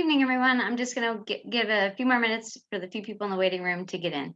evening, everyone. I'm just going to give a few more minutes for the few people in the waiting room to get in.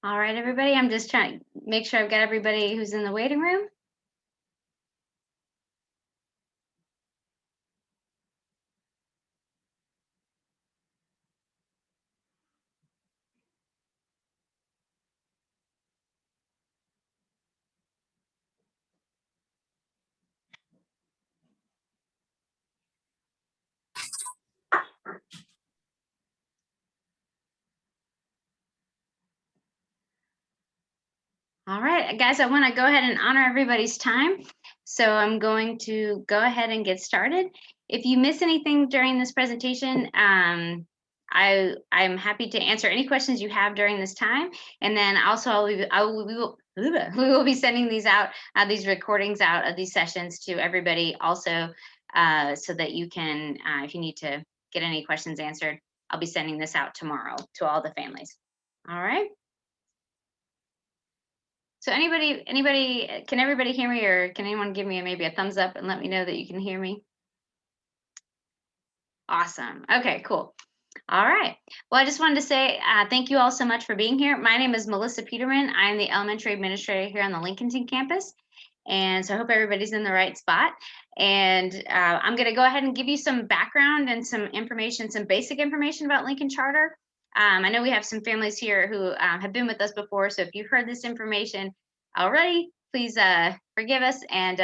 All right, everybody. I'm just trying to make sure I've got everybody who's in the waiting room. All right, guys, I want to go ahead and honor everybody's time. So I'm going to go ahead and get started. If you miss anything during this presentation, I'm happy to answer any questions you have during this time. And then also we will be sending these out, these recordings out of these sessions to everybody also, so that you can, if you need to get any questions answered, I'll be sending this out tomorrow to all the families. All right. So anybody, can everybody hear me, or can anyone give me maybe a thumbs up and let me know that you can hear me? Awesome. Okay, cool. All right. Well, I just wanted to say thank you all so much for being here. My name is Melissa Peterman. I'm the elementary administrator here on the Lincolnton campus. And so I hope everybody's in the right spot. And I'm going to go ahead and give you some background and some information, some basic information about Lincoln Charter. I know we have some families here who have been with us before. So if you've heard this information already, please forgive us. And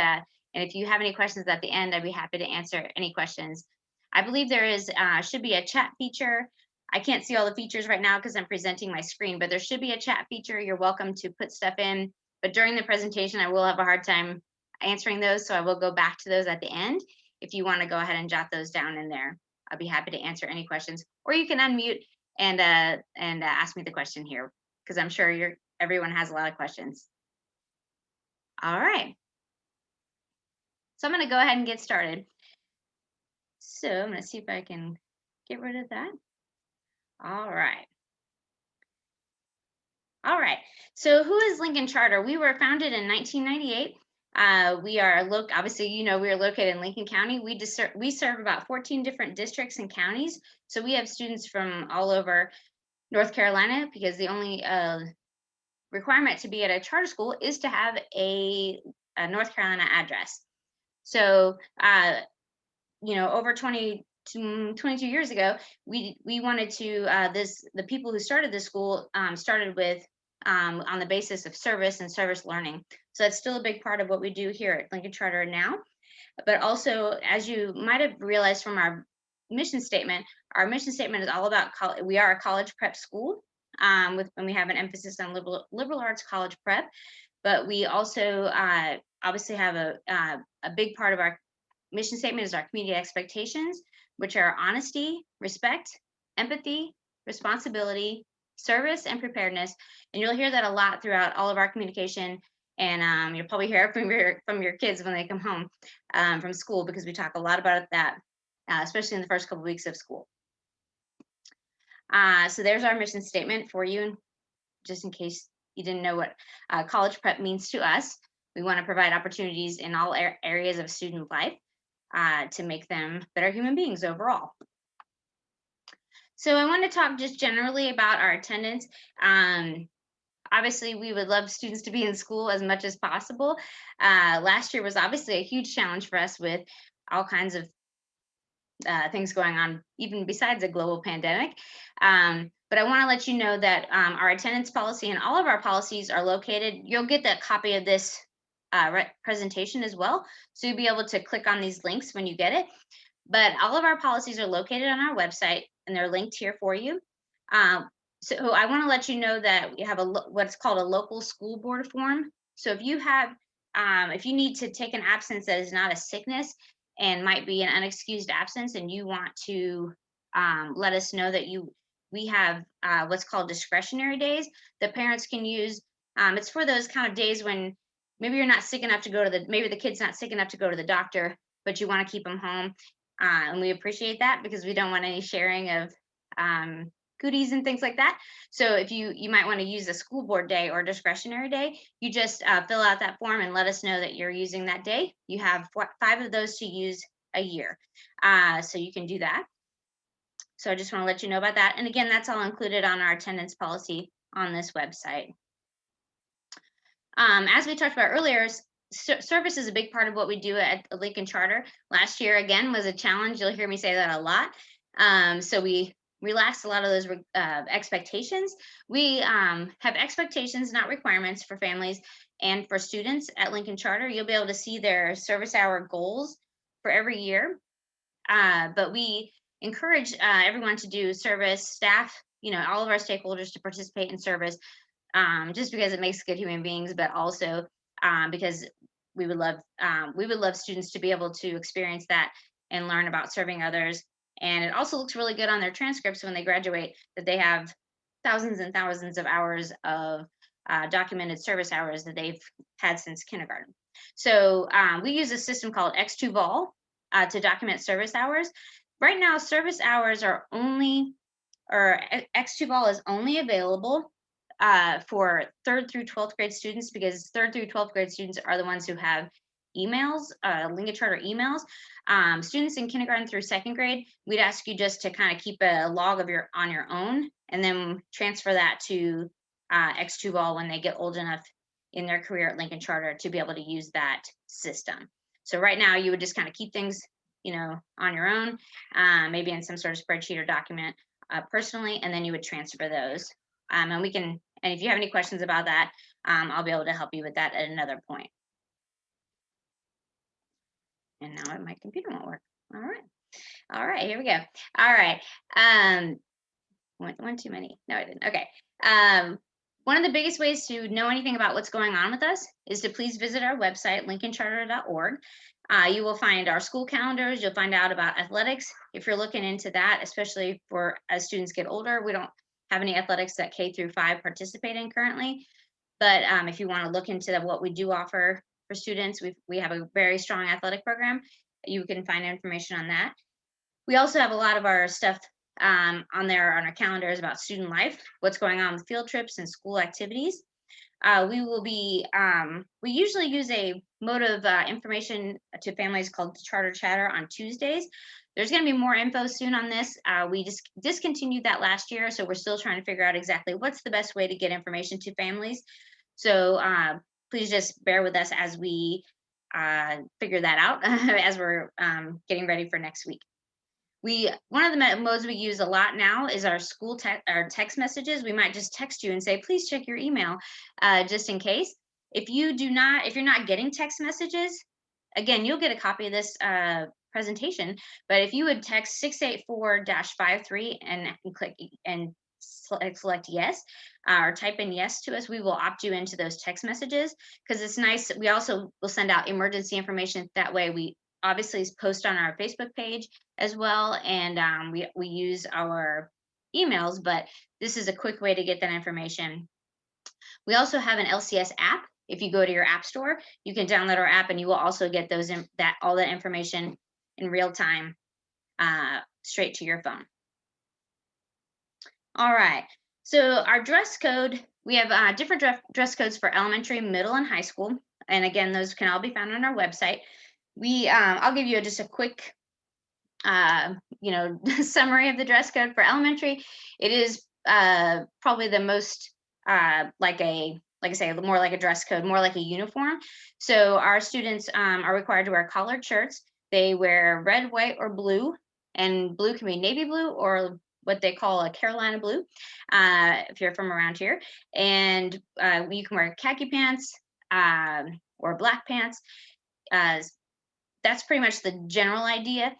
if you have any questions at the end, I'd be happy to answer any questions. I believe there is should be a chat feature. I can't see all the features right now because I'm presenting my screen, but there should be a chat feature. You're welcome to put stuff in. But during the presentation, I will have a hard time answering those. So I will go back to those at the end. If you want to go ahead and jot those down in there, I'll be happy to answer any questions. Or you can unmute and ask me the question here, because I'm sure everyone has a lot of questions. All right. So I'm going to go ahead and get started. So I'm going to see if I can get rid of that. All right. All right. So who is Lincoln Charter? We were founded in 1998. We are obviously, we are located in Lincoln County. We serve about 14 different districts and counties. So we have students from all over North Carolina, because the only requirement to be at a charter school is to have a North Carolina address. So, over 22 years ago, we wanted to, the people who started this school started with on the basis of service and service learning. So that's still a big part of what we do here at Lincoln Charter now. But also, as you might have realized from our mission statement is all about we are a college prep school, and we have an emphasis on liberal arts college prep. But we also obviously have a big part of our mission statement is our community expectations, which are honesty, respect, empathy, responsibility, service, and preparedness. And you'll hear that a lot throughout all of our communication. And you'll probably hear it from your kids when they come home from school, because we talk a lot about that, especially in the first couple of weeks of school. So there's our mission statement for you, just in case you didn't know what college prep means to us. We want to provide opportunities in all areas of student life to make them better human beings overall. So I want to talk just generally about our attendance. Obviously, we would love students to be in school as much as possible. Last year was obviously a huge challenge for us with all kinds of things going on, even besides a global pandemic. But I want to let you know that our attendance policy and all of our policies are located. You'll get that copy of this presentation as well. So you'll be able to click on these links when you get it. But all of our policies are located on our website and they're linked here for you. So I want to let you know that we have what's called a local school board form. So if you have, if you need to take an absence that is not a sickness and might be an unexcused absence, and you want to let us know that we have what's called discretionary days that parents can use. It's for those kind of days when maybe you're not sick enough to go to maybe the kid's not sick enough to go to the doctor, but you want to keep them home. And we appreciate that because we don't want any sharing of goodies and things like that. So if you might want to use a school board day or discretionary day, you just fill out that form and let us know that you're using that day. You have 5 of those to use a year. So you can do that. So I just want to let you know about that. And again, that's all included on our attendance policy on this website. As we talked about earlier, service is a big part of what we do at the Lincoln Charter. Last year, again, was a challenge. You'll hear me say that a lot. So we relaxed a lot of those expectations. We have expectations, not requirements, for families and for students at Lincoln Charter. You'll be able to see their service hour goals for every year. But we encourage everyone to do service, staff, all of our stakeholders to participate in service, just because it makes good human beings, but also because we would love students to be able to experience that and learn about serving others. And it also looks really good on their transcripts when they graduate that they have thousands and thousands of hours of documented service hours that they've had since kindergarten. So we use a system called X2Vol to document service hours. Right now, service hours are X2Vol is only available for 3rd through 12th grade students, because 3rd through 12th grade students are the ones who have emails, Lincoln Charter emails. Students in kindergarten through 2nd grade, we'd ask you just to kind of keep a log of on your own, and then transfer that to X2Vol when they get old enough in their career at Lincoln Charter to be able to use that system. So right now, you would just kind of keep things, on your own, maybe in some sort of spreadsheet or document personally, and then you would transfer those. And if you have any questions about that, I'll be able to help you with that at another point. And now my computer won't work. All right, here we go. All right. One too many. No, I didn't. Okay. One of the biggest ways to know anything about what's going on with us is to please visit our website, lincolncharter.org. You will find our school calendars. You'll find out about athletics. If you're looking into that, especially as students get older, we don't have any athletics that K through 5 participate in currently. But if you want to look into what we do offer for students, we have a very strong athletic program. You can find information on that. We also have a lot of our stuff on our calendars about student life, what's going on with field trips and school activities. We usually use a mode of information to families called Charter Chatter on Tuesdays. There's going to be more info soon on this. We just discontinued that last year, so we're still trying to figure out exactly what's the best way to get information to families. So please just bear with us as we figure that out as we're getting ready for next week. One of the modes we use a lot now is our our text messages. We might just text you and say, please check your email, just in case. If you're not getting text messages, again, you'll get a copy of this presentation. But if you would text 684-53 and click and select yes, or type in yes to us, we will opt you into those text messages, because it's nice. We also will send out emergency information. That way we obviously post on our Facebook page as well, and we use our emails, but this is a quick way to get that information. We also have an LCS app. If you go to your app store, you can download our app, and you will also get all that information in real time straight to your phone. All right, so our dress code, we have different dress codes for elementary, middle, and high school. And again, those can all be found on our website. I'll give you just a quick summary of the dress code for elementary. It is probably the most like I say, more like a dress code, more like a uniform. So our students are required to wear collared shirts. They wear red, white, or blue, and blue can be navy blue or what they call a Carolina blue, if you're from around here. And you can wear khaki pants or black pants. Uh, that's pretty much the general idea.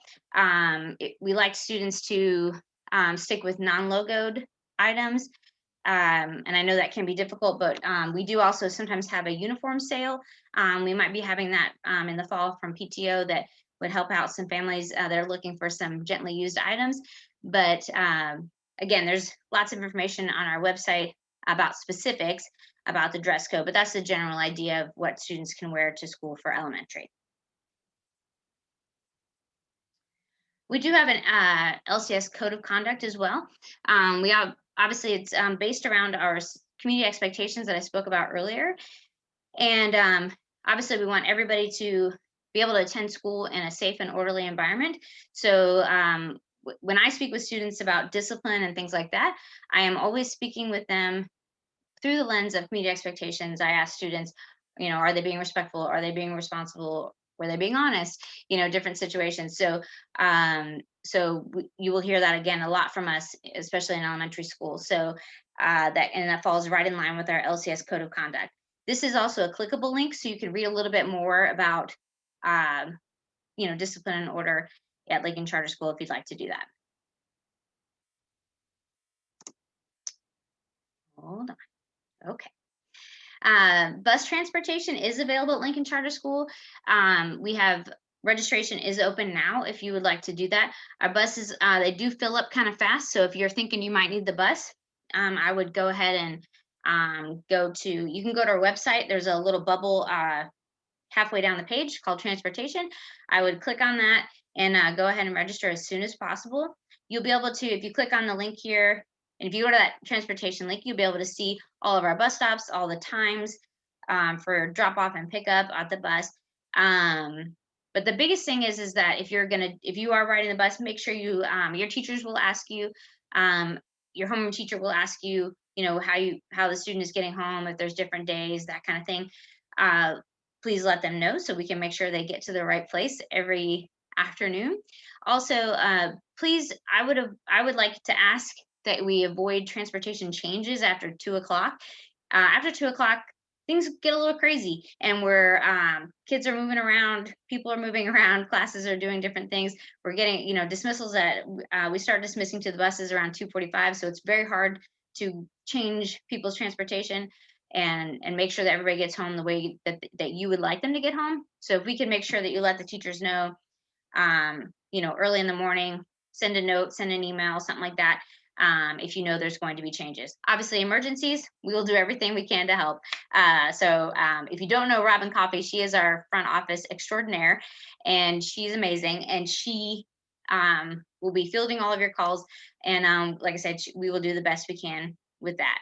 We like students to stick with non-logoed items. And I know that can be difficult, but we do also sometimes have a uniform sale. We might be having that in the fall from PTO that would help out some families that are looking for some gently used items. But again, there's lots of information on our website about specifics about the dress code, but that's the general idea of what students can wear to school for elementary. We do have an LCS code of conduct as well. We have, obviously it's based around our community expectations that I spoke about earlier. And obviously we want everybody to be able to attend school in a safe and orderly environment. So when I speak with students about discipline and things like that, I am always speaking with them through the lens of community expectations. I ask students, are they being respectful? Are they being responsible? Were they being honest? Different situations. So you will hear that again a lot from us, especially in elementary school. So that falls right in line with our LCS code of conduct. This is also a clickable link, so you can read a little bit more about discipline and order at Lincoln Charter School if you'd like to do that. Hold on. Okay. Bus transportation is available at Lincoln Charter School. We have registration is open now if you would like to do that. Our buses, they do fill up kind of fast. So if you're thinking you might need the bus, I would go ahead and you can go to our website. There's a little bubble halfway down the page called transportation. I would click on that and go ahead and register as soon as possible. You'll be able to, if you click on the link here, and if you go to that transportation link, you'll be able to see all of our bus stops, all the times for drop off and pick up at the bus. But the biggest thing is that if you are riding the bus, make sure your teachers will ask you, your homeroom teacher will ask you, how the student is getting home, if there's different days, that kind of thing. Please let them know so we can make sure they get to the right place every afternoon. Also, please, I would like to ask that we avoid transportation changes after 2 o'clock. After 2 o'clock, things get a little crazy, and kids are moving around, people are moving around, classes are doing different things. We're getting, dismissals we start dismissing to the buses around 2:45, so it's very hard to change people's transportation and make sure that everybody gets home the way that you would like them to get home. So if we can make sure that you let the teachers know, early in the morning, send a note, send an email, something like that. If there's going to be changes. Obviously, emergencies, we will do everything we can to help. So if you don't know Robin Coffey, she is our front office extraordinaire, and she's amazing. And she will be fielding all of your calls. And like I said, we will do the best we can with that.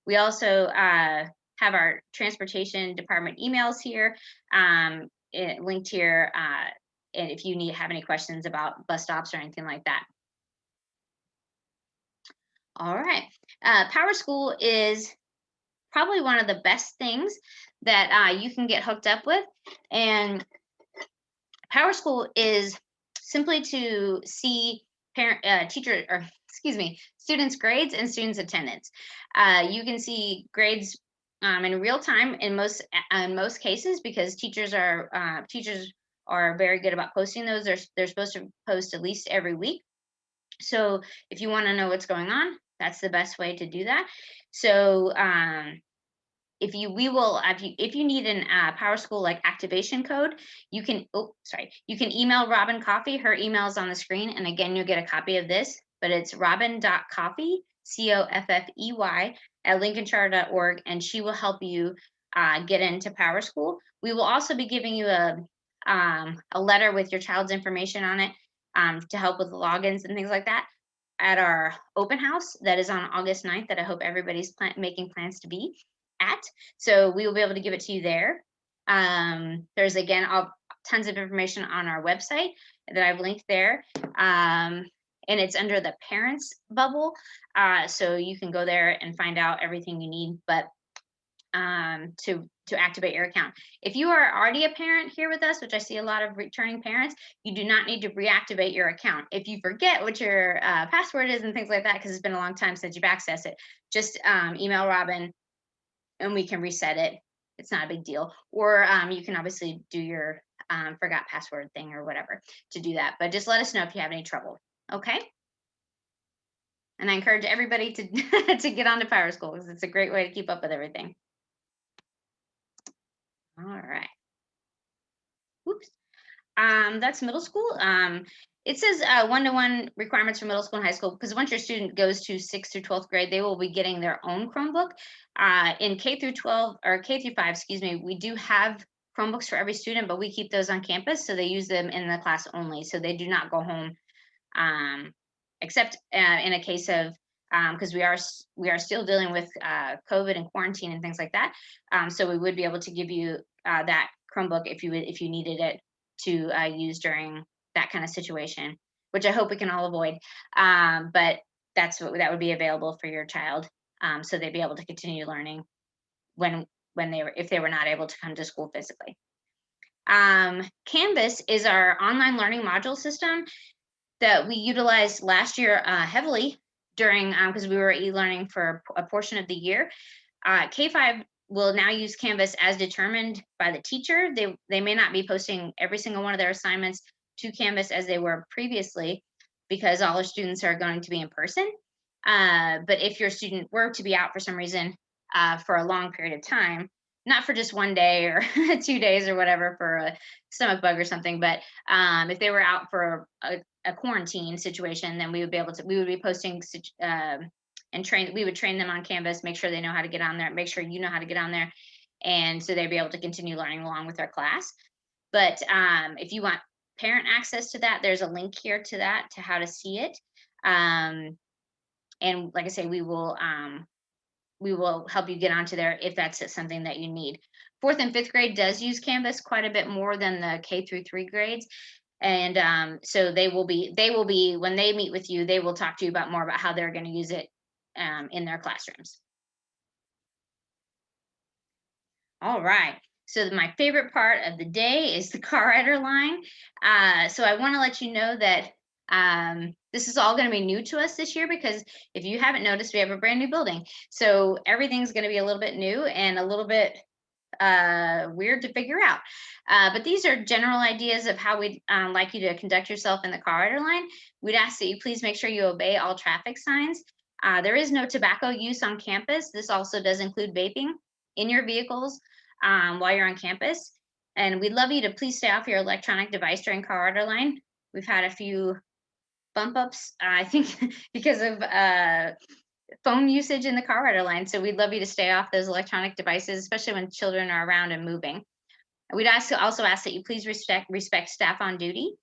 We also have our transportation department emails here, linked here, and if you have any questions about bus stops or anything like that. All right. Power School is probably one of the best things that you can get hooked up with. And Power School is simply to see students' grades and students' attendance. You can see grades in real time in most cases, because teachers are very good about posting those. They're supposed to post at least every week. So if you want to know what's going on, that's the best way to do that. So if you need an Power School like activation code, you can email Robin Coffey. Her email is on the screen, and again, you'll get a copy of this, but it's robin.coffey, Coffey, at lincolncharter.org, and she will help you get into Power School. We will also be giving you a letter with your child's information on it to help with the logins and things like that at our open house that is on August 9th, that I hope everybody's making plans to be at. So we will be able to give it to you there. There's again tons of information on our website that I've linked there. And it's under the parents bubble. So you can go there and find out everything you need, but to activate your account. If you are already a parent here with us, which I see a lot of returning parents, you do not need to reactivate your account. If you forget what your password is and things like that, because it's been a long time since you've accessed it, just email Robin and we can reset it. It's not a big deal. Or you can obviously do your forgot password thing or whatever to do that. But just let us know if you have any trouble. Okay. And I encourage everybody to to get onto Power School because it's a great way to keep up with everything. All right. Oops. That's middle school. It says one-to-one requirements for middle school and high school because once your student goes to 6th through 12th grade, they will be getting their own Chromebook. In K through 12 or K through 5, excuse me, we do have Chromebooks for every student, but we keep those on campus, so they use them in the class only. So they do not go home, except in a case of because we are still dealing with COVID and quarantine and things like that. So we would be able to give you that Chromebook if you needed it to use during that kind of situation, which I hope we can all avoid. But that would be available for your child, so they'd be able to continue learning if they were not able to come to school physically. Canvas is our online learning module system that we utilized last year heavily during because we were e-learning for a portion of the year. K5 will now use Canvas as determined by the teacher. They may not be posting every single one of their assignments to Canvas as they were previously because all our students are going to be in person. But if your student were to be out for some reason for a long period of time, not for just one day or 2 days or whatever for a stomach bug or something, but if they were out for a quarantine situation, then we would be posting we would train them on Canvas, make sure they know how to get on there, make sure you know how to get on there. And so they'd be able to continue learning along with our class. But if you want parent access to that, there's a link here to that, to how to see it. And like I say, we will help you get onto there if that's something that you need. 4th and 5th grade does use Canvas quite a bit more than the K through 3 grades. And so they will be when they meet with you, they will talk to you more about how they're going to use it in their classrooms. All right. So my favorite part of the day is the car rider line. So I want to let you know that this is all going to be new to us this year because if you haven't noticed, we have a brand new building. So everything's going to be a little bit new and a little bit weird to figure out. But these are general ideas of how we'd like you to conduct yourself in the car rider line. We'd ask that you please make sure you obey all traffic signs. There is no tobacco use on campus. This also does include vaping in your vehicles while you're on campus. And we'd love you to please stay off your electronic device during car rider line. We've had a few bump ups, I think, because of phone usage in the car rider line. So we'd love you to stay off those electronic devices, especially when children are around and moving. We'd also ask that you please respect staff on duty.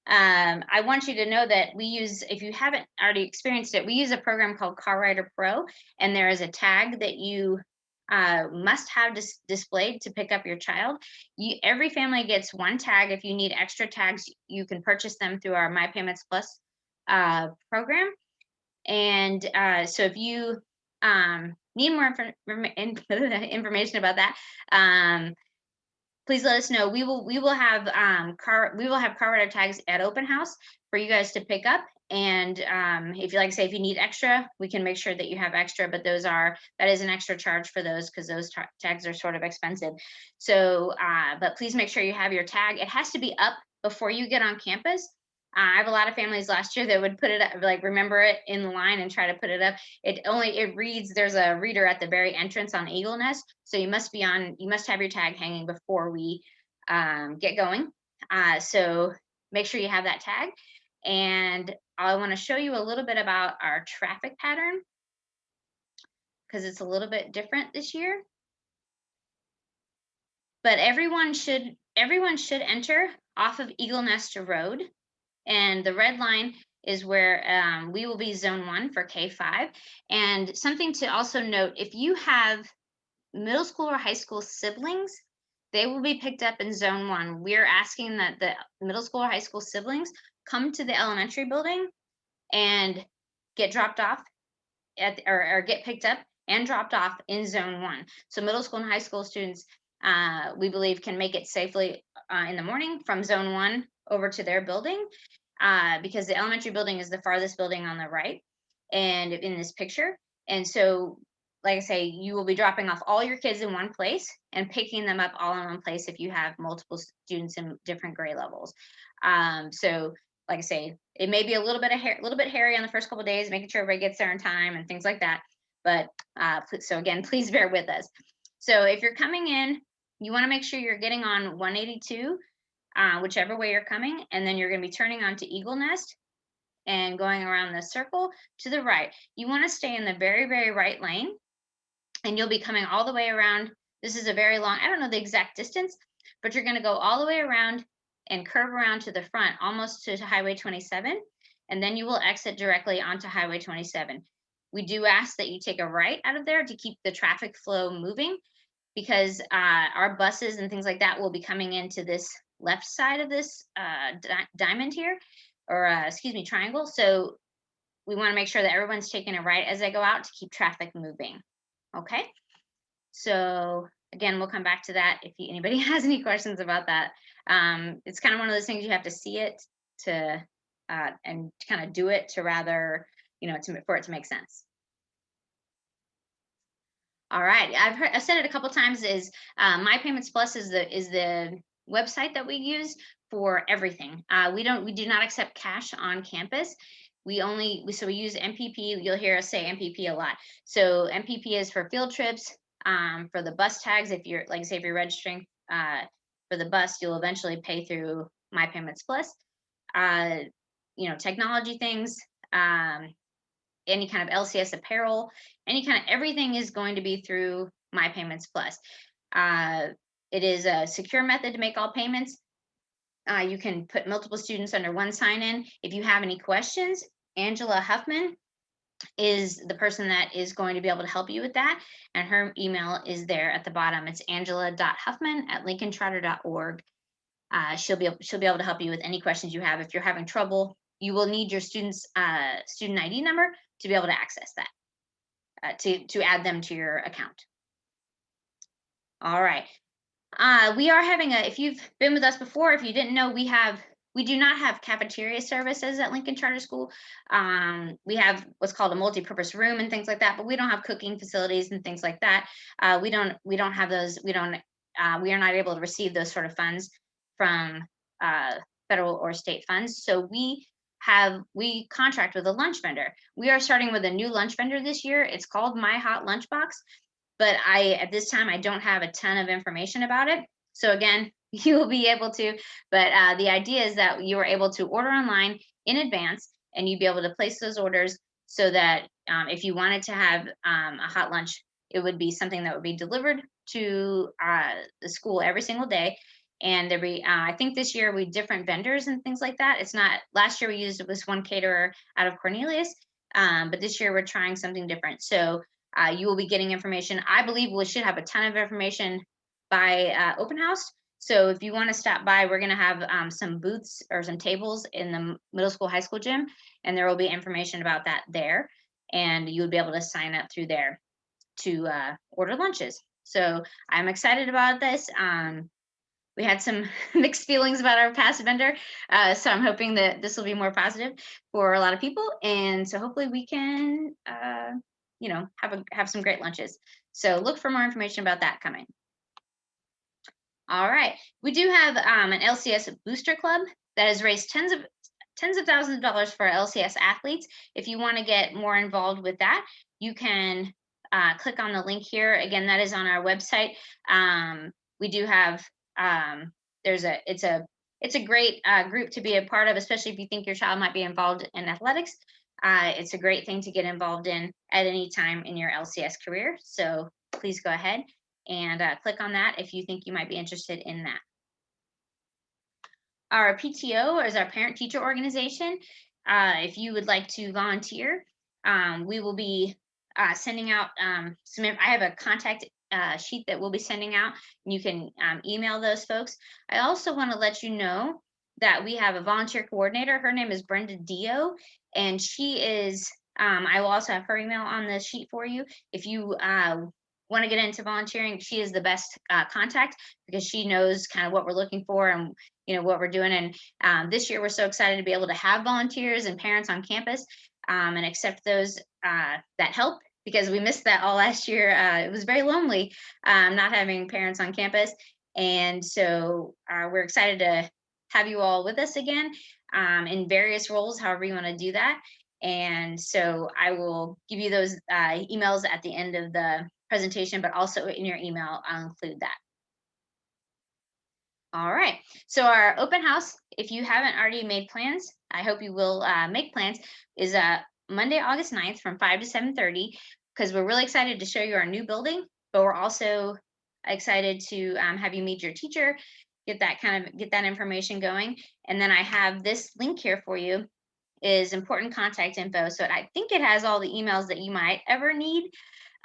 I want you to know that we use, if you haven't already experienced it, we use a program called Car Rider Pro, and there is a tag that you must have displayed to pick up your child. Every family gets one tag. If you need extra tags, you can purchase them through our My Payments Plus program. And so if you need more information about that, please let us know. We will have car rider tags at open house for you guys to pick up. And if you if you need extra, we can make sure that you have extra, but that is an extra charge for those because those tags are sort of expensive. So, but please make sure you have your tag. It has to be up before you get on campus. I have a lot of families last year that would put it up, remember it in the line and try to put it up. It reads, there's a reader at the very entrance on Eagle Nest. So you must have your tag hanging before we get going. So make sure you have that tag. And I want to show you a little bit about our traffic pattern because it's a little bit different this year. But everyone should enter off of Eagle Nest Road. And the red line is where we will be zone 1 for K5. And something to also note, if you have middle school or high school siblings, they will be picked up in zone 1. We're asking that the middle school or high school siblings come to the elementary building and get dropped off or get picked up and dropped off in zone 1. So middle school and high school students, we believe, can make it safely in the morning from zone 1 over to their building, because the elementary building is the farthest building on the right and in this picture. And so, like I say, you will be dropping off all your kids in one place and picking them up all in one place if you have multiple students in different grade levels. So, like I say, it may be a little bit hairy on the first couple of days, making sure everybody gets there in time and things like that. But so again, please bear with us. So if you're coming in, you want to make sure you're getting on 182, whichever way you're coming, and then you're going to be turning onto Eagle Nest and going around the circle to the right. You want to stay in the very, very right lane, and you'll be coming all the way around. This is a very long, I don't know the exact distance, but you're going to go all the way around and curve around to the front, almost to Highway 27, and then you will exit directly onto Highway 27. We do ask that you take a right out of there to keep the traffic flow moving, because our buses and things like that will be coming into this left side of this diamond here, or excuse me, triangle. So we want to make sure that everyone's taking a right as they go out to keep traffic moving. Okay, so again, we'll come back to that if anybody has any questions about that. It's kind of one of those things you have to see it to and kind of do it to rather, for it to make sense. All right, I've said it a couple times. Is My Payments Plus is the website that we use for everything. We do not accept cash on campus. We use MPP. You'll hear us say MPP a lot. So MPP is for field trips, for the bus tags. If you're, like, say, if you're registering for the bus, you'll eventually pay through My Payments Plus. Technology things, any kind of LCS apparel, everything is going to be through My Payments Plus. It is a secure method to make all payments. You can put multiple students under one sign-in. If you have any questions, Angela Huffman is the person that is going to be able to help you with that, and her email is there at the bottom. It's angela.huffman@lincolncharter.org. She'll be able to help you with any questions you have. If you're having trouble, you will need your student's student ID number to be able to access that, to add them to your account. All right. We are having if you've been with us before, if you didn't know, we do not have cafeteria services at Lincoln Charter School. We have what's called a multi-purpose room and things like that, but we don't have cooking facilities and things like that. We don't have those. We are not able to receive those sort of funds from federal or state funds. So we contract with a lunch vendor. We are starting with a new lunch vendor this year. It's called My Hot Lunchbox, but at this time, I don't have a ton of information about it. So again, you will be able to, but the idea is that you are able to order online in advance, and you'd be able to place those orders so that if you wanted to have a hot lunch, it would be something that would be delivered to the school every single day. And I think this year we different vendors and things like that. It's not, last year we used this one caterer out of Cornelius, but this year we're trying something different. So you will be getting information. I believe we should have a ton of information by open house. So if you want to stop by, we're going to have some booths or some tables in the middle school, high school gym, and there will be information about that there. And you would be able to sign up through there to order lunches. So I'm excited about this. We had some mixed feelings about our past vendor. So I'm hoping that this will be more positive for a lot of people. And so hopefully we can, have some great lunches. So look for more information about that coming. All right. We do have an LCS booster club that has raised tens of thousands of dollars for LCS athletes. If you want to get more involved with that, you can click on the link here. Again, that is on our website. We do have it's a great group to be a part of, especially if you think your child might be involved in athletics. It's a great thing to get involved in at any time in your LCS career. So please go ahead and click on that if you think you might be interested in that. Our PTO is our parent teacher organization. If you would like to volunteer, we will be sending out I have a contact sheet that we'll be sending out, and you can email those folks. I also want to let you know that we have a volunteer coordinator. Her name is Brenda Dio, and she is, I will also have her email on the sheet for you. If you want to get into volunteering, she is the best contact, because she knows kind of what we're looking for and what we're doing. And this year we're so excited to be able to have volunteers and parents on campus and accept those that help, because we missed that all last year. It was very lonely not having parents on campus. And so we're excited to have you all with us again in various roles, however you want to do that. And so I will give you those emails at the end of the presentation, but also in your email, I'll include that. All right. So our open house, if you haven't already made plans, I hope you will make plans, is Monday, August 9th from 5 to 7:30, because we're really excited to show you our new building, but we're also excited to have you meet your teacher, get that information going. And then I have this link here for you, is important contact info. So I think it has all the emails that you might ever need.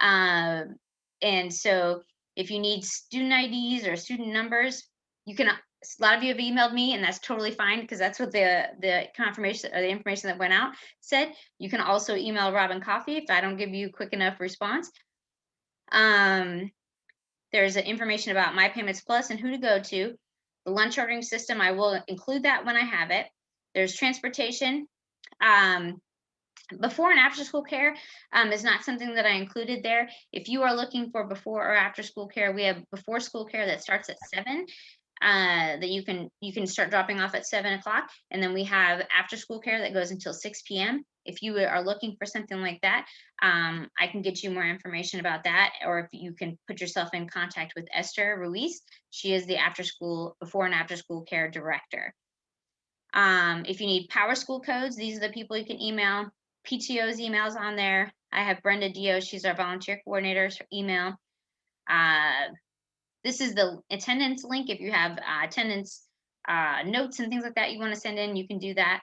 And so if you need student IDs or student numbers, you can, a lot of you have emailed me, and that's totally fine, because that's what the confirmation or the information that went out said. You can also email Robin Coffee if I don't give you a quick enough response. There's information about My Payments Plus and who to go to. The lunch ordering system, I will include that when I have it. There's transportation. Before and after school care is not something that I included there. If you are looking for before or after school care, we have before school care that starts at 7, that you can start dropping off at 7 o'clock. And then we have after school care that goes until 6 p.m. If you are looking for something like that, I can get you more information about that. Or if you can put yourself in contact with Esther Ruiz, she is the before and after school care director. If you need power school codes, these are the people you can email. PTO's emails on there. I have Brenda Dio, she's our volunteer coordinator's email. This is the attendance link. If you have attendance notes and things like that you want to send in, you can do that.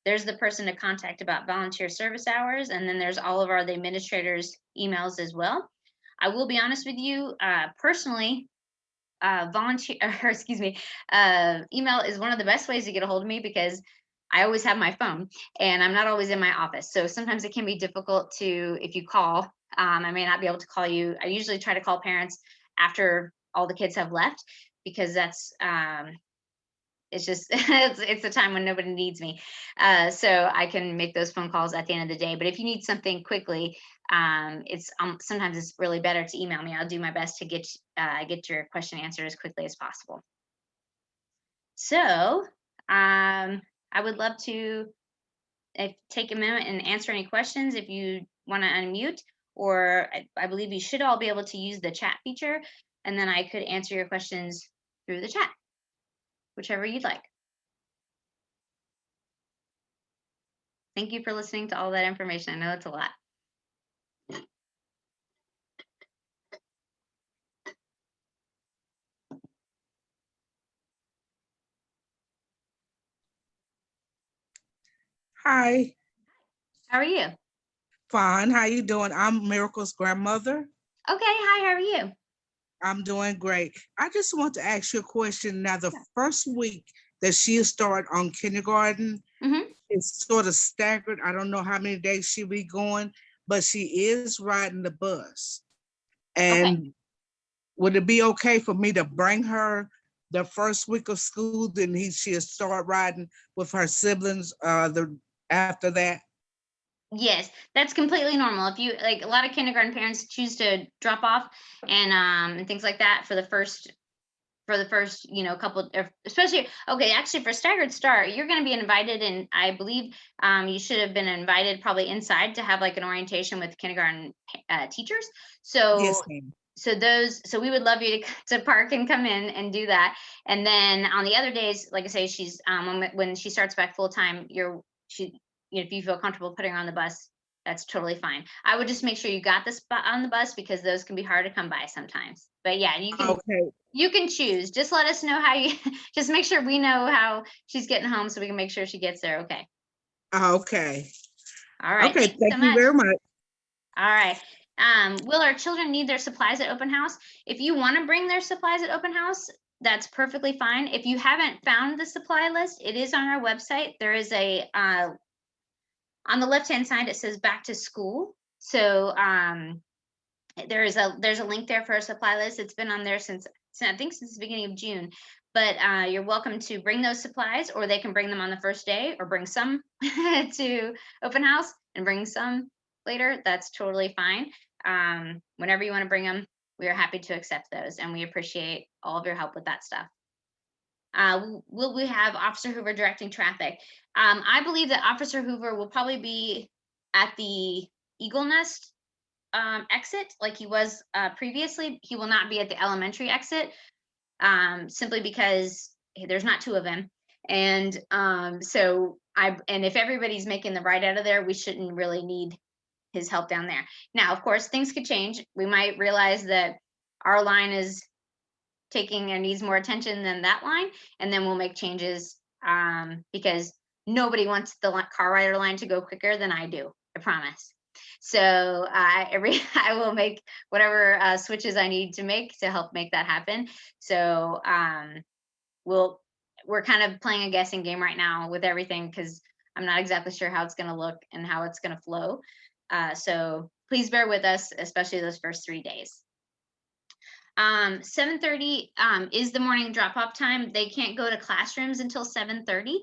There's the person to contact about volunteer service hours, and then there's all of the administrators' emails as well. I will be honest with you, personally, email is one of the best ways to get a hold of me, because I always have my phone and I'm not always in my office. So sometimes it can be difficult if you call, I may not be able to call you. I usually try to call parents after all the kids have left, because that's, it's just, it's a time when nobody needs me. So I can make those phone calls at the end of the day. But if you need something quickly, sometimes it's really better to email me. I'll do my best to get your question answered as quickly as possible. So I would love to take a minute and answer any questions if you want to unmute, or I believe you should all be able to use the chat feature, and then I could answer your questions through the chat, whichever you'd like. Thank you for listening to all that information. I know it's a lot. Hi. How are you? Fine. How you doing? I'm Miracle's grandmother. Okay. Hi, how are you? I'm doing great. I just want to ask you a question. Now, the first week that she'll start on kindergarten, it's sort of staggered. I don't know how many days she'll be going, but she is riding the bus. And would it be okay for me to bring her the first week of school, then she'll start riding with her siblings after that? Yes, that's completely normal. If you like, a lot of kindergarten parents choose to drop off and things like that for the first couple, especially, actually for staggered start, you're going to be invited, and I believe you should have been invited probably inside to have like an orientation with kindergarten teachers. So yes, ma'am. So we would love you to park and come in and do that. And then on the other days, like I say, she's when she starts back full time, if you feel comfortable putting her on the bus, that's totally fine. I would just make sure you got the spot on the bus, because those can be hard to come by sometimes. But yeah, you can choose. Just let us know how you just make sure we know how she's getting home, so we can make sure she gets there okay. Okay. All right. Okay, thank you very much. All right. Will our children need their supplies at open house? If you want to bring their supplies at open house, that's perfectly fine. If you haven't found the supply list, it is on our website. There is a on the left-hand side, it says back to school. So there's a link there for a supply list. It's been on there since I think since the beginning of June. But you're welcome to bring those supplies, or they can bring them on the first day, or bring some to open house and bring some later. That's totally fine. Whenever you want to bring them, we are happy to accept those, and we appreciate all of your help with that stuff. Will we have Officer Hoover directing traffic? I believe that Officer Hoover will probably be at the Eagle Nest exit like he was previously. He will not be at the elementary exit, simply because there's not two of them. And and if everybody's making the right out of there, we shouldn't really need his help down there. Now, of course, things could change. We might realize that our line is taking or needs more attention than that line, and then we'll make changes, because nobody wants the car rider line to go quicker than I do, I promise. So I will make whatever switches I need to make to help make that happen. So we're kind of playing a guessing game right now with everything, because I'm not exactly sure how it's going to look and how it's going to flow. So please bear with us, especially those first 3 days. 7:30 is the morning drop-off time. They can't go to classrooms until 7:30.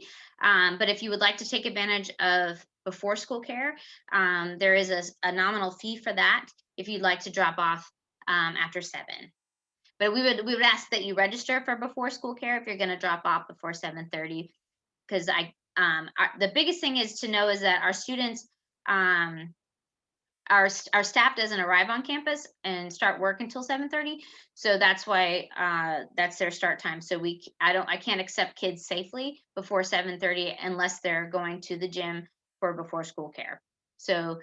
But if you would like to take advantage of before school care, there is a nominal fee for that if you'd like to drop off after 7. But we would ask that you register for before school care if you're going to drop off before 7:30, because the biggest thing is to know is that our students, our staff doesn't arrive on campus and start work until 7:30, so that's why that's their start time. So I can't accept kids safely before 7:30 unless they're going to the gym for before school care. So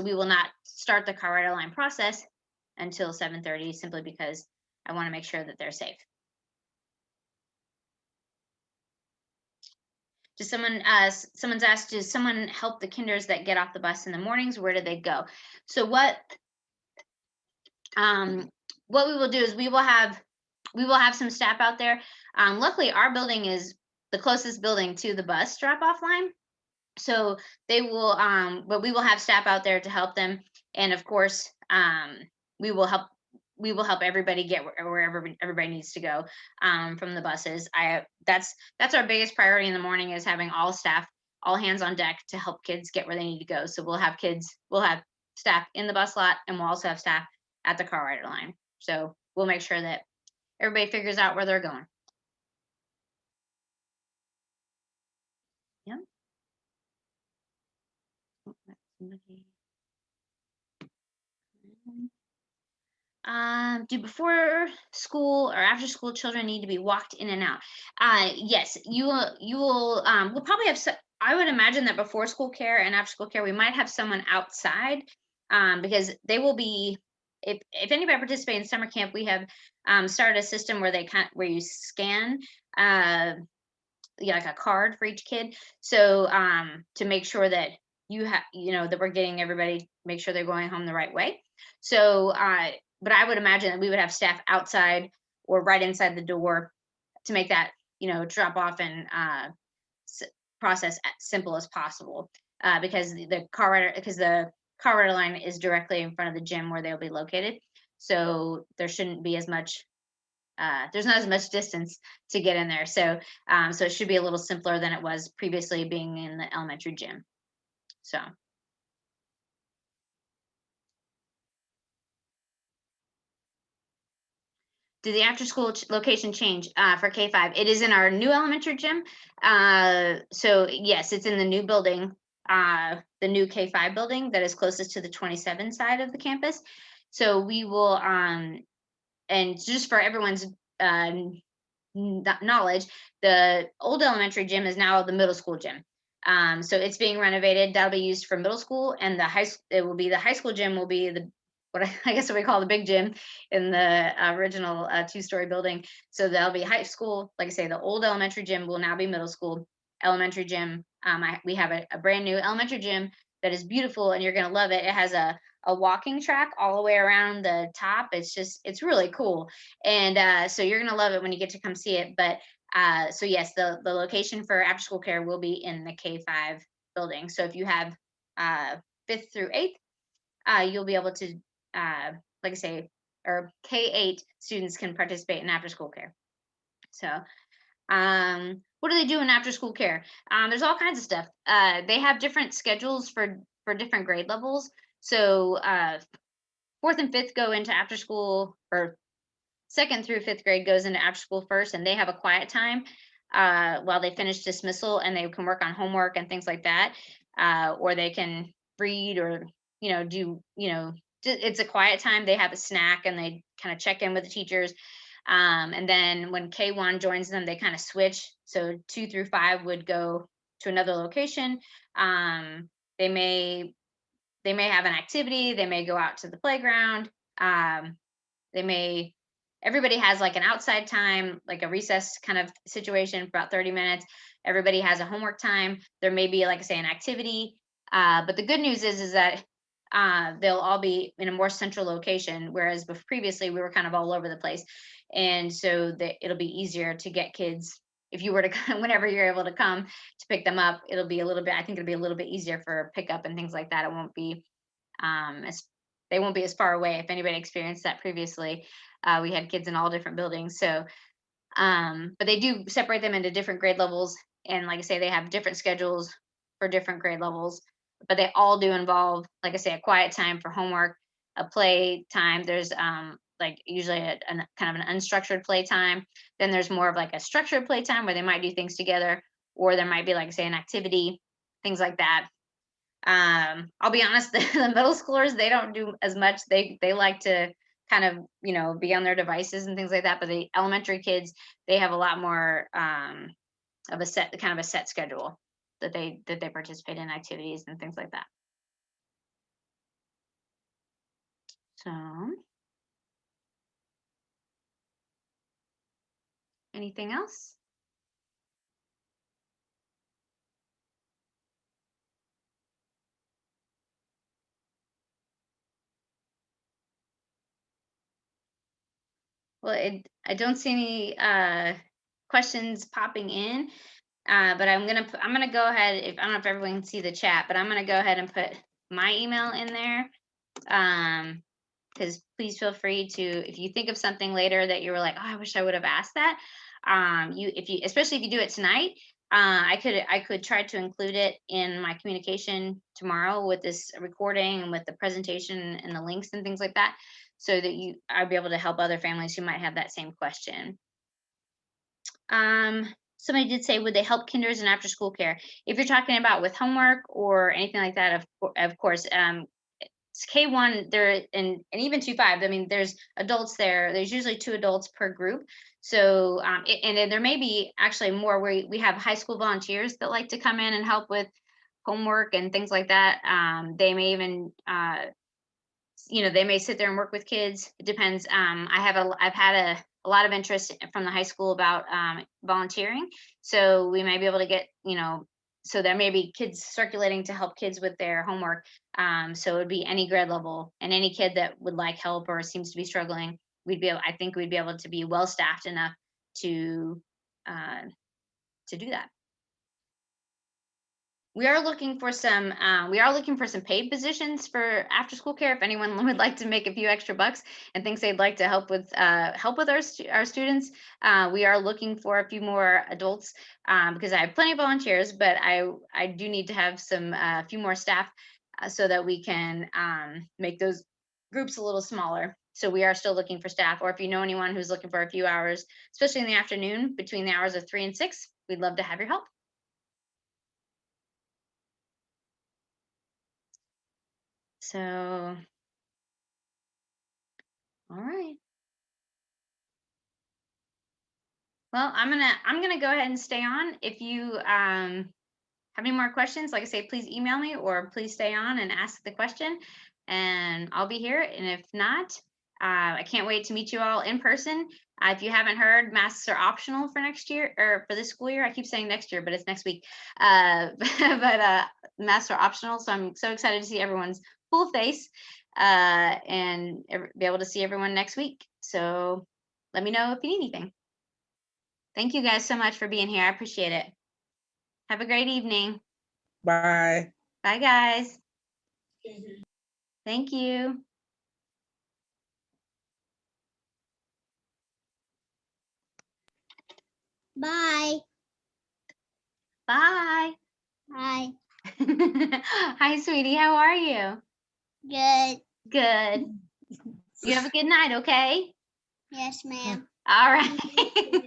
we will not start the car rider line process until 7:30, simply because I want to make sure that they're safe. Someone's asked, does someone help the kinders that get off the bus in the mornings? Where do they go? So what we will do is we will have some staff out there. Luckily, our building is the closest building to the bus drop-off line. So they will, but we will have staff out there to help them. And of course, we will help everybody get wherever everybody needs to go from the buses. That's our biggest priority in the morning, is having all hands on deck to help kids get where they need to go. So we'll have staff in the bus lot, and we'll also have staff at the car rider line. So we'll make sure that everybody figures out where they're going. Yeah. Do before school or after school children need to be walked in and out? Yes, you will. We'll probably have. I would imagine that before school care and after school care, we might have someone outside, because they will be. If anybody participates in summer camp, we have started a system where where you scan like a card for each kid. So to make sure that that we're getting everybody, make sure they're going home the right way. So but I would imagine that we would have staff outside or right inside the door to make that drop off and process as simple as possible, because the car rider line is directly in front of the gym where they'll be located. So there shouldn't be as much there's not as much distance to get in there. So so it should be a little simpler than it was previously being in the elementary gym. So did the after school location change for K-5? It is in our new elementary gym. So yes, it's in the new building, the new K-5 building that is closest to the 27 side of the campus. So we will, and just for everyone's knowledge, the old elementary gym is now the middle school gym. So it's being renovated. That'll be used for middle school, and the high school gym will be what I guess we call the big gym in the original 2-story building. So that'll be high school. Like I say, the old elementary gym will now be middle school. Elementary gym, we have a brand new elementary gym that is beautiful, and you're going to love it. It has a a walking track all the way around the top. It's really cool. And so you're gonna love it when you get to come see it. But so yes, the location for after school care will be in the K5 building. So if you have fifth through eighth, you'll be able to, like I say, or K8 students can participate in after school care. So what do they do in after school care? There's all kinds of stuff. They have different schedules for different grade levels. So fourth and fifth go into after school, or second through fifth grade goes into after school first, and they have a quiet time while they finish dismissal, and they can work on homework and things like that, or they can read, or do it's a quiet time. They have a snack, and they kind of check in with the teachers. And then when K1 joins them, they kind of switch. So 2 through 5 would go to another location. They may have an activity. They may go out to the playground. They may Everybody has like an outside time, like a recess kind of situation for about 30 minutes. Everybody has a homework time. There may be, like I say, an activity. But the good news is that they'll all be in a more central location, whereas previously we were kind of all over the place. And so it'll be easier to get kids. If you were to whenever you're able to come to pick them up, it'll be a little bit, I think it'll be a little bit easier for pickup and things like that. It won't be as they won't be as far away. If anybody experienced that previously, we had kids in all different buildings. So, but they do separate them into different grade levels. And like I say, they have different schedules for different grade levels, but they all do involve, like I say, a quiet time for homework, a play time. There's like usually a kind of an unstructured play time. Then there's more of like a structured play time where they might do things together, or there might be, like I say, an activity, things like that. I'll be honest, the middle schoolers, they don't do as much. They like to kind of, be on their devices and things like that. But the elementary kids, they have a lot more of a set schedule that they participate in activities and things like that. So, anything else? Well, I don't see any questions popping in. But I'm gonna go ahead. If I don't know if everyone can see the chat, but I'm gonna go ahead and put my email in there. Because please feel free to, if you think of something later that you were like, oh, I wish I would have asked that. Especially if you do it tonight, I could try to include it in my communication tomorrow with this recording and with the presentation and the links and things like that, so that I'll be able to help other families who might have that same question. Somebody did say, would they help kinders and after school care? If you're talking about with homework or anything like that, of course, K1 there, and even 2-5. I mean, there's adults there. There's usually 2 adults per group. So, and then there may be actually more where we have high school volunteers that like to come in and help with homework and things like that. They may even, they may sit there and work with kids. It depends. I've had a lot of interest from the high school about volunteering. So we may be able to get, so there may be kids circulating to help kids with their homework. So it would be any grade level, and any kid that would like help or seems to be struggling, I think we'd be able to be well staffed enough to do that. We are looking for some paid positions for after school care. If anyone would like to make a few extra bucks and thinks they'd like to help with our students, we are looking for a few more adults, because I have plenty of volunteers, but I do need to have a few more staff, so that we can make those groups a little smaller. So we are still looking for staff, or if you know anyone who's looking for a few hours, especially in the afternoon between the hours of 3 and 6, we'd love to have your help. So, all right. Well, I'm gonna go ahead and stay on. If you have any more questions, like I say, please email me, or please stay on and ask the question, and I'll be here. And if not, I can't wait to meet you all in person. If you haven't heard, masks are optional for next year, or for this school year. I keep saying next year, but it's next week. But masks are optional, so I'm so excited to see everyone's full face. and be able to see everyone next week. So let me know if you need anything. Thank you guys so much for being here. I appreciate it. Have a great evening. Bye. Bye, guys. Thank you. Bye. Bye. Bye. Hi, sweetie. How are you? Good. Good. You have a good night, okay? Yes, ma'am. All right.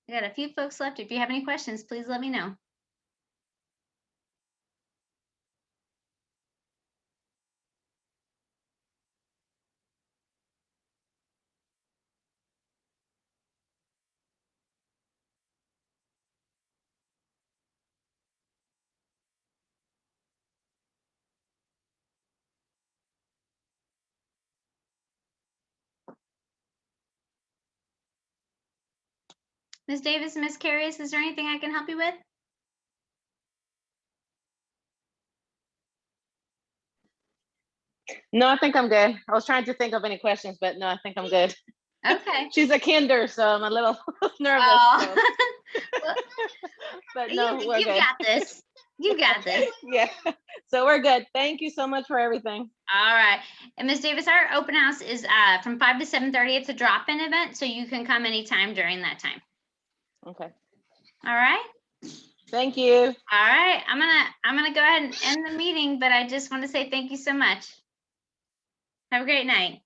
I got a few folks left. If you have any questions, please let me know. Ms. Davis, Ms. Carius, is there anything I can help you with? No, I think I'm good. I was trying to think of any questions, but no, I think I'm good. Okay. She's a kinder, so I'm a little nervous. Oh. So. But no, we're you good. got this. You got this. Yeah. So we're good. Thank you so much for everything. All right. And Ms. Davis, our open house is from 5 to 7:30. It's a drop-in event, so you can come anytime during that time. Okay. All right. Thank you. All right. I'm gonna go ahead and end the meeting, but I just want to say thank you so much. Have a great night.